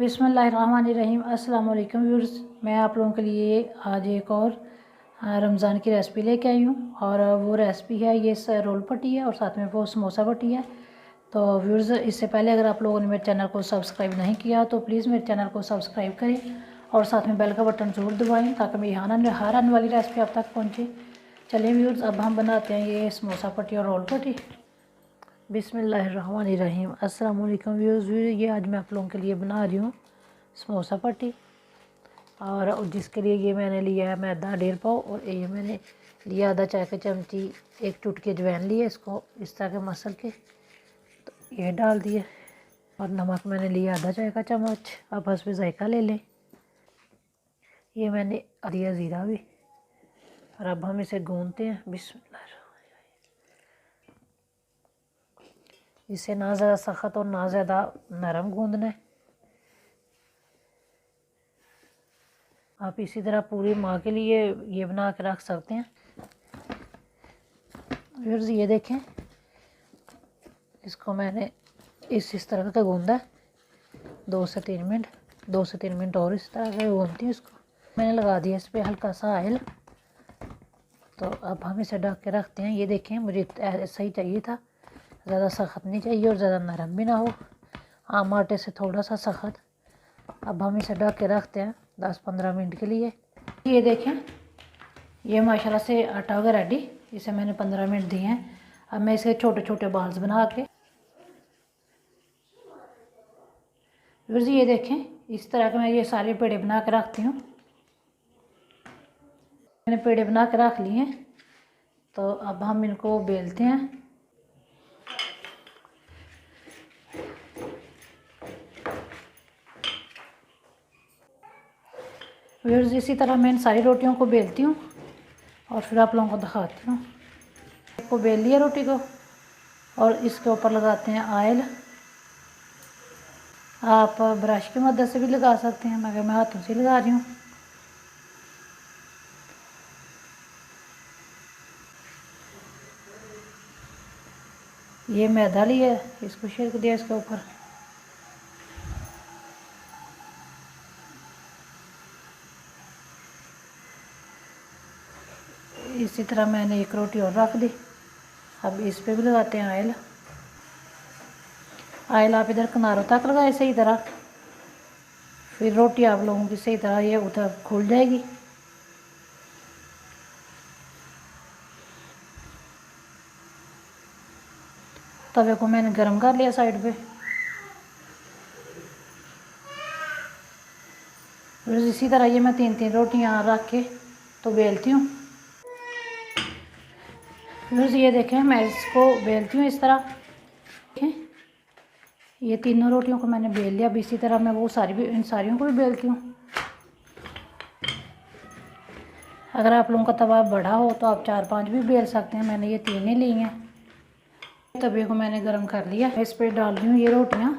बिस्मिल्लाहिर्रहमानिर्रहीम। अस्सलाम वालेकुम व्यूअर्स, मैं आप लोगों के लिए आज एक और रमज़ान की रेसिपी लेके आई हूँ और वो रेसिपी है ये रोल पट्टी है और साथ में वो समोसा पट्टी है। तो व्यूअर्स, इससे पहले अगर आप लोगों ने मेरे चैनल को सब्सक्राइब नहीं किया तो प्लीज़ मेरे चैनल को सब्सक्राइब करें और साथ में बेल का बटन ज़रूर दबाएँ ताकि मेरी हर आने वाली रेसिपी आप तक पहुँचे। चलिए व्यूअर्स, अब हम बनाते हैं ये समोसा पट्टी और रोल पट्टी। बिस्मिल्लाहिर्रहमानिर्रहीम। अस्सलाम वालेकुम व्यूअर्स, ये आज मैं आप लोगों के लिए बना रही हूँ समोसा पट्टी और जिसके लिए ये मैंने लिया है मैदा 1.5 पाव और ये मैंने लिया आधा चाय का चमची, एक चुटकी अजवाइन लिए, इसको इस तरह के मसल के तो ये डाल दिए और नमक मैंने लिया आधा चाय का चम्मच। आप बस में जायका ले लें। ये मैंने दिया ज़ीरा भी और अब हम इसे गूंदते हैं। बिस्मिल्लाह। इसे ना ज़्यादा सख्त और ना ज़्यादा नरम गूंदना है। आप इसी तरह पूरी माह के लिए ये बना के रख सकते हैं। फिर ये देखें, इसको मैंने इस तरह का गूंदा है 2 से 3 मिनट, 2 से 3 मिनट और इस तरह का गूंदती हूँ इसको। मैंने लगा दिया इस पर हल्का सा ऑयल। तो अब हम इसे ढक के रखते हैं। ये देखें, मुझे ऐसा ही चाहिए था, ज़्यादा सख्त नहीं चाहिए और ज़्यादा नरम भी ना हो, आम आटे से थोड़ा सा सख्त। अब हम इसे ढक के रखते हैं 10-15 मिनट के लिए। ये देखें, ये माशाल्लाह से आटा हो गया रेडी। इसे मैंने 15 मिनट दिए हैं। अब मैं इसे छोटे छोटे बाल्स बना के फिर ये देखें, इस तरह के मैं ये सारे पेड़े बना के रखती हूँ। मैंने पेड़े बना के रख लिए हैं। तो अब हम इनको बेलते हैं। फिर इसी तरह मैं इन सारी रोटियों को बेलती हूँ और फिर आप लोगों को दिखाती हूँ। को बेल लिया रोटी को और इसके ऊपर लगाते हैं ऑयल। आप ब्रश की मदद से भी लगा सकते हैं, मगर मैं हाथों से लगा रही हूँ। ये मैदा लिया, इसको छिड़क दिया इसके ऊपर। इसी तरह मैंने एक रोटी और रख दी। अब इस पे भी लगाते हैं ऑयल। ऑयल आप इधर किनारों तक लगाए सही तरह, फिर रोटी आप लोगों की सही तरह ये उधर खुल जाएगी। तवे को मैंने गरम कर लिया साइड पे। फिर इसी तरह ये मैं 3-3 रोटियां रख के तो बेलती हूँ। फिर ये देखें, मैं इसको बेलती हूँ इस तरह। देखें, ये तीनों रोटियों को मैंने बेल लिया। अब इसी तरह मैं वो सारी भी इन सारियों को भी बेलती हूँ। अगर आप लोगों का तवा बड़ा हो तो आप 4-5 भी बेल सकते हैं। मैंने ये 3 ही ली हैं। तवे को मैंने गरम कर लिया, इस पर डाल रही हूँ ये रोटियाँ।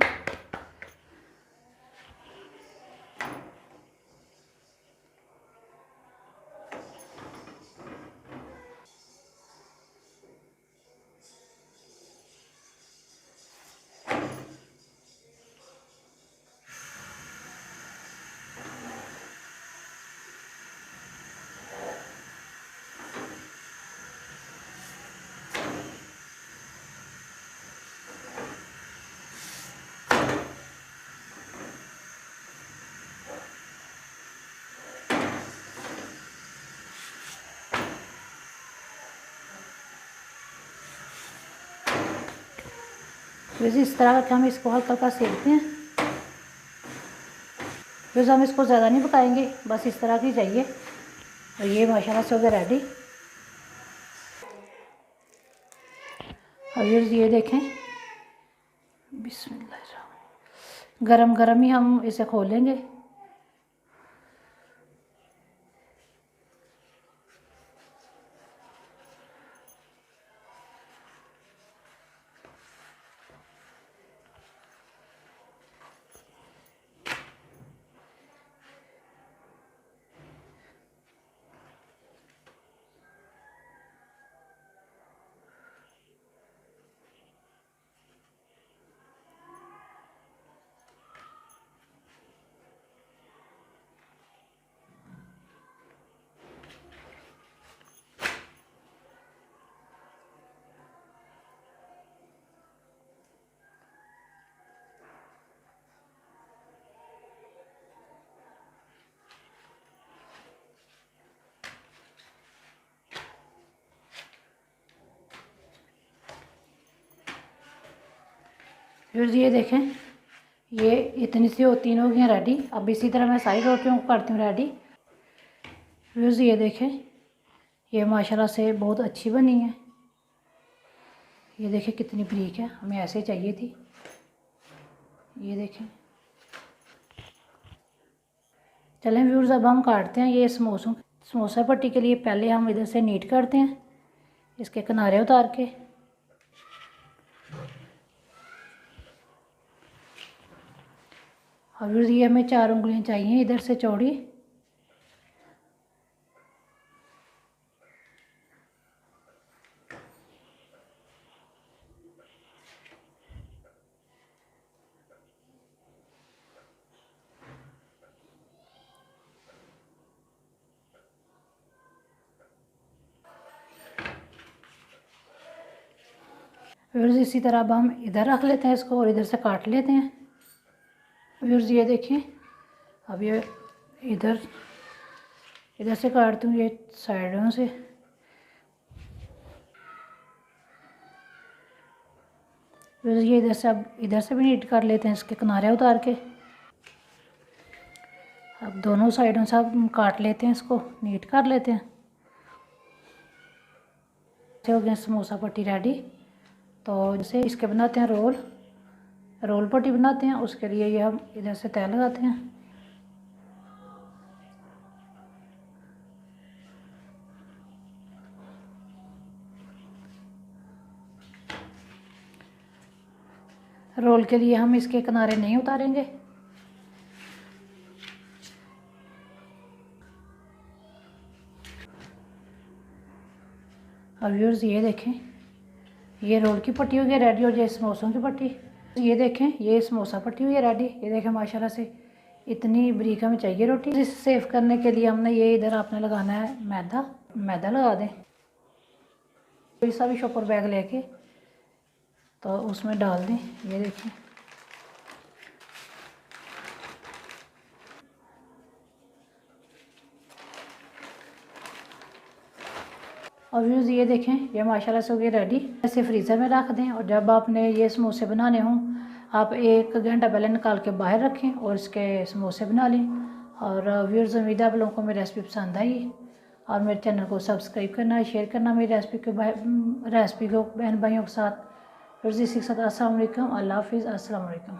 वैसे इस तरह का हम इसको हल्का हल्का सेकते हैं। वैसे हम इसको ज़्यादा नहीं पकाएंगे, बस इस तरह की चाहिए। और ये माशाल्लाह से हो गया रेडी। और ये देखें, बिस्मिल्लाह, गरम गरम ही हम इसे खोलेंगे। फिर ये देखें, ये इतनी सी हो, तीन हो गई हैं रेडी। अब इसी तरह मैं सारी रोटियों को करती हूँ रेडी। फिर ये देखें, ये माशाल्लाह से बहुत अच्छी बनी है। ये देखें कितनी बारीक है, हमें ऐसे चाहिए थी। ये देखें, चलें व्यूअर्स अब हम काटते हैं ये समोसा पट्टी के लिए। पहले हम इधर से नीट करते हैं, इसके किनारे उतार के। और व्यूअर्स ये हमें 4 उंगलियां चाहिए इधर से चौड़ी। व्यूअर्स इसी तरह अब हम इधर रख लेते हैं इसको और इधर से काट लेते हैं। व्यूअर्स ये देखिए, अब ये इधर इधर से काटती हूँ, ये साइडों से। व्यूअर्स ये इधर से अब इधर से भी नीट कर लेते हैं इसके किनारे उतार के। अब दोनों साइडों से अब काट लेते हैं, इसको नीट कर लेते हैं। हो गया समोसा पट्टी रेडी। तो जैसे इसके बनाते हैं रोल पट्टी बनाते हैं। उसके लिए ये हम इधर से तय लगाते हैं। रोल के लिए हम इसके किनारे नहीं उतारेंगे। अब व्यूअर्स ये देखें, ये रोल की पट्टी हो गई रेडी और ये समोसों की पट्टी। ये देखें, ये समोसा पट्टी हुई है रेडी। ये देखें माशाल्लाह से इतनी बारीक हमें चाहिए रोटी। इसे सेव करने के लिए हमने ये इधर आपने लगाना है मैदा लगा दें। कोई सा भी शॉपर बैग लेके तो उसमें डाल दें। ये देखें, और व्यूज़ ये देखें, ये माशाल्लाह से हो गई रेडी। ऐसे फ्रीज़र में रख दें और जब आपने ये समोसे बनाने हों आप 1 घंटा पहले निकाल के बाहर रखें और इसके समोसे बना लें। और व्यूअर्स उम्मीद है आप लोगों को मेरी रेसिपी पसंद आई और मेरे चैनल को सब्सक्राइब करना, शेयर करना मेरी रेसिपी को बहन भाइयों के साथ। फिर इसी के साथ अस्सलाम वालेकुम, अल्लाह हाफिज़, अस्सलाम वालेकुम।